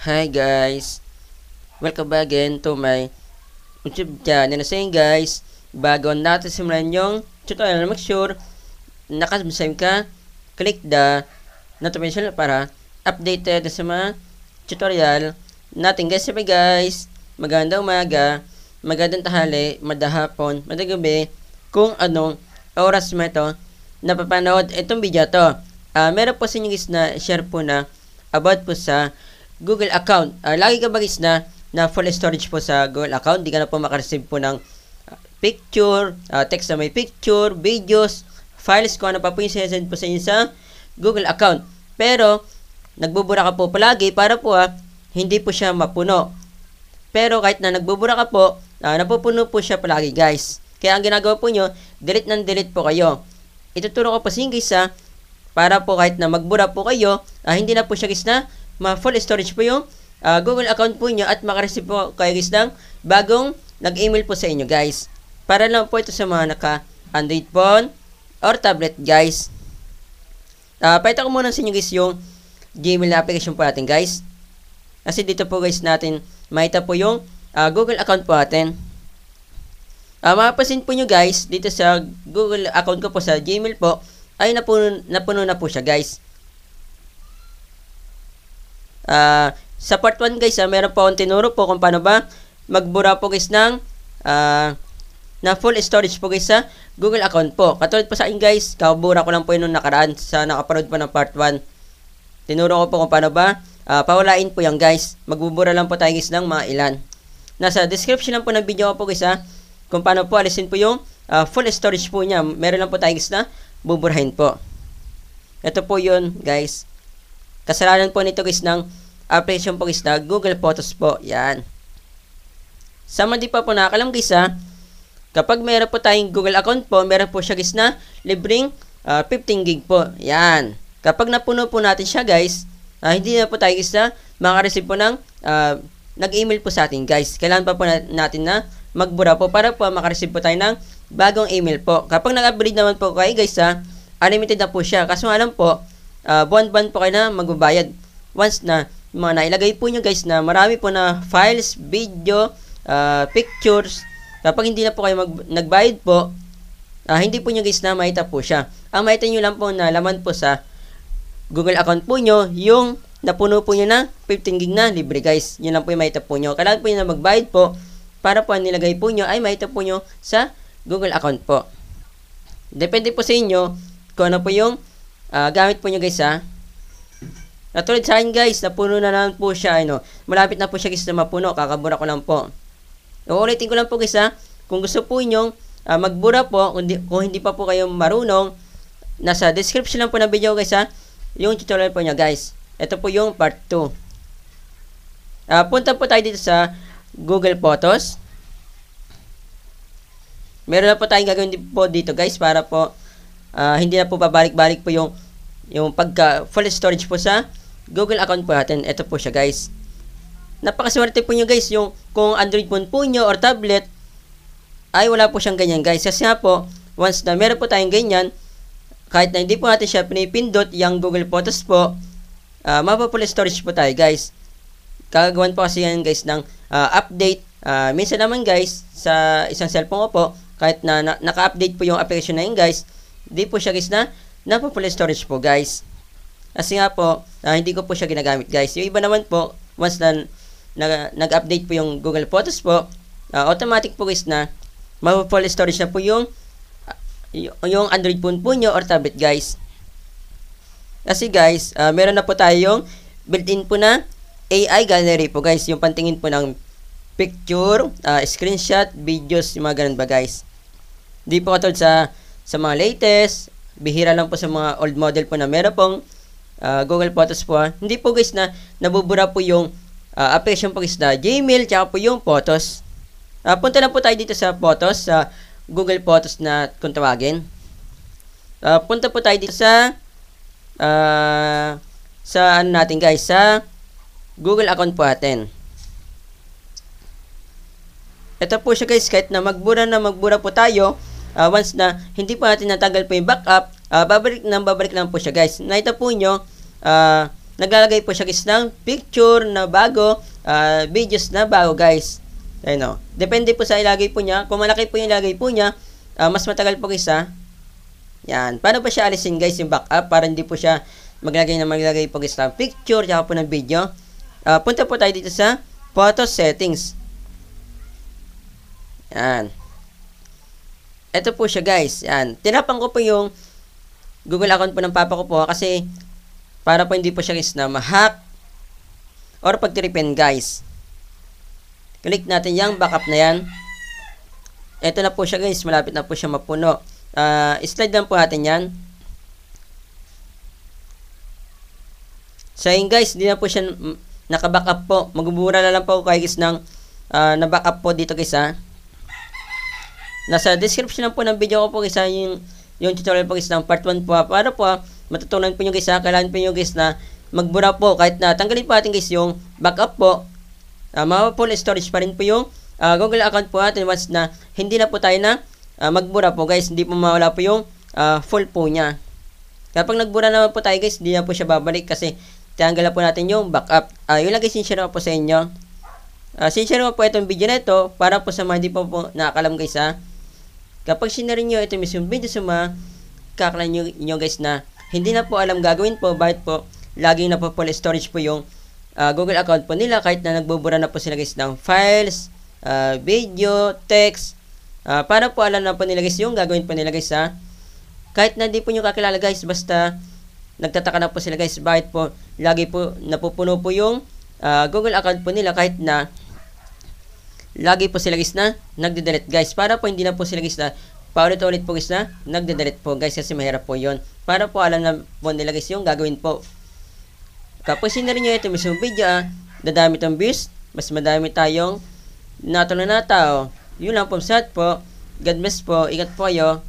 Hi guys, welcome back again to my YouTube channel. So yun guys, bago natin simulan yung tutorial, make sure nakasubscribe ka, click the notification para updated sa mga tutorial natin guys. Sabi guys, magandang umaga, magandang tanghali, madahapon, madagabi, kung anong oras mo ito napapanood itong video to. Meron po sa inyo guys na share po na about po sa Google account. Lagi ka ba guys na full storage po sa Google account? Di ka na po makareceive po ng picture, text na may picture, videos, files, kung ano pa po yung sinasend po sa inyo sa Google account. Pero, nagbubura ka po palagi para po hindi po siya mapuno. Pero kahit na nagbubura ka po, napupuno po siya palagi guys. Kaya ang ginagawa po nyo, delete ng delete po kayo. Ituturo ko po sa inyo guys para po kahit na magbura po kayo, hindi na po siya guys na full storage po yung Google account po nyo at makareceive po kayo guys ng bagong nag-email po sa inyo guys. Para lang po ito sa mga naka-Android phone or tablet guys. Pakita ko muna sa inyo guys yung Gmail na application po natin guys. Kasi dito po guys natin makita po yung Google account po natin. Mapapansin po nyo guys, dito sa Google account ko po sa Gmail po, ay napuno na po siya guys. Sa part 1 guys, meron po akong tinuro po kung paano ba magbura po guys ng na full storage po guys sa Google account po. Katulad po sa akin guys, kabura ko lang po yun nung nakaraan sa nakaparod po ng part 1. Tinuro ko po kung paano ba pawalain po yan guys. Magbubura lang po tayo guys ng mga ilan. Nasa description lang po ng video ko po guys kung paano po alisin po yung full storage po niya. Meron lang po tayo guys na buburahin po. Ito po yun guys. Kasalanan po nito guys ng application po guys na Google Photos po. Yan. Sa mga di pa po nakakalam guys kapag meron po tayong Google account po, meron po siya guys na libreng 15 gig po. Yan. Kapag napuno po natin siya guys, hindi na po tayo guys na makareceive po ng nag-email po sa atin guys. Kailangan pa po natin na magbura po para po makareceive po tayo ng bagong email po. Kapag nag-upgrade naman po kayo guys unlimited na po siya. Kaso nga lang po, buwan-buwan po kayo na magbabayad. Once na mga nailagay po nyo guys na marami po na files, video, pictures, kapag hindi na po kayo nagbayad po, hindi po nyo guys na makita po siya. Ang makita nyo lang po na laman po sa Google account po nyo, yung napuno po nyo na 15 gig na libre guys. Yun lang po yung makita po nyo. Kailangan po nyo na magbayad po para po ang nilagay po nyo ay makita po nyo sa Google account po. Depende po sa inyo kung ano po yung gamit po nyo guys Tulad sa akin guys, napuno na naman po siya. Malapit na po siya guys na mapuno. Kakabura ko lang po. Uulitin ko lang po guys kung gusto po inyong magbura po, kung hindi pa po kayo marunong, nasa description lang po ng video guys yung tutorial po niya guys. Ito po yung part 2. Punta po tayo dito sa Google Photos. Meron na po tayong gagawin po dito guys para po hindi na po babalik-balik po yung pagka full storage po sa Google account po natin. Ito po siya guys. Napakaswerte po nyo guys yung kung Android phone po nyo or tablet ay wala po siyang ganyan guys. Kasi nga po, once na meron po tayong ganyan, kahit na hindi po natin siya pinipindot yung Google Photos po, mapa-full storage po tayo guys. Kagagawan po kasi yan guys ng update. Minsan naman guys, sa isang cellphone ko po, kahit na naka-update po yung application na yun guys, hindi po siya guys na napa-full storage po guys. Kasi nga po, hindi ko po siya ginagamit guys. Yung iba naman po, once na nag-update po yung Google Photos po, automatic po guys na mapa-full storage na po yung Android phone po nyo or tablet guys. Kasi guys, meron na po tayong built-in po na AI gallery po guys. Yung pantingin po ng picture, screenshot, videos, yung mga ganun ba guys. Hindi po katulad sa mga latest, bihira lang po sa mga old model po na meron pong Google Photos po. Hindi po guys na nabubura po yung application po guys na Gmail tsaka po yung Photos. Punta na po tayo dito sa Photos, sa Google Photos na kung tawagin. Punta po tayo dito sa ano natin guys, sa Google account po natin. Ito po siya guys, kahit na magbura po tayo, once na hindi po natin natanggal po yung backup, babalik lang po siya guys. Nakita po nyo, naglalagay po siya guys ng picture na bago, videos na bago guys. Ayun o. Depende po sa ilagay po niya. Kung malaki po yung ilagay po niya, mas matagal po guys ha. Yan. Paano ba siya alisin guys yung backup para hindi po siya maglagay po guys ng picture tsaka po ng video. Punta po tayo dito sa photo settings. Yan. Ito po siya guys. Yan. Tinapan ko po yung Google account po ng papa ko po kasi para po hindi po siya guys na ma-hack or pagtiripin guys. Click natin yung backup na yan. Ito na po siya guys. Malapit na po siya mapuno. Slide lang po natin yan. So yun guys, hindi na po siya naka-backup po. Magbubura na lang po kayo guys ng na-backup po dito guys ha. Nasa description lang po ng video ko po guys ha, yung tutorial po guys ng part 1 po ha. Para po matutunan po nyo guys ha, kailangan po nyo guys na magbura po kahit na tanggalin po natin guys yung backup po. Full storage pa rin po yung Google account po natin once na hindi na po tayo na magbura po guys, hindi po mawala po yung full po niya. Kapag nagbura naman po tayo guys, hindi na po siya babalik kasi tanggal po natin yung backup. Yun lang guys, sinshare ko po sa inyo. Sinshare ko po itong video na ito para po sa mga hindi po nakakalam guys ha. Kapag sinare nyo ito mismong video sa mga kakalan nyo guys na hindi na po alam gagawin po, bakit po laging na po full storage po yung Google account po nila kahit na nagbubura na po sila guys ng files, video, text, para po alam na po nila guys yung gagawin po nila guys ha. Kahit na hindi po nyo kakilala guys, basta nagtataka na po sila guys bakit po lagi po napupuno po yung Google account po nila kahit na lagi po sila guys na nagde-delete guys, para po hindi na po sila guys na paulit-ulit po guys na nagde-delete po guys kasi mahirap po yon. Para po alam na po nila guys yung gagawin po. Kapag sinari nyo ito mismong video dadami itong views, mas madami tayong natulungan na tao. Yun lang po sa po. God bless po, ingat po kayo.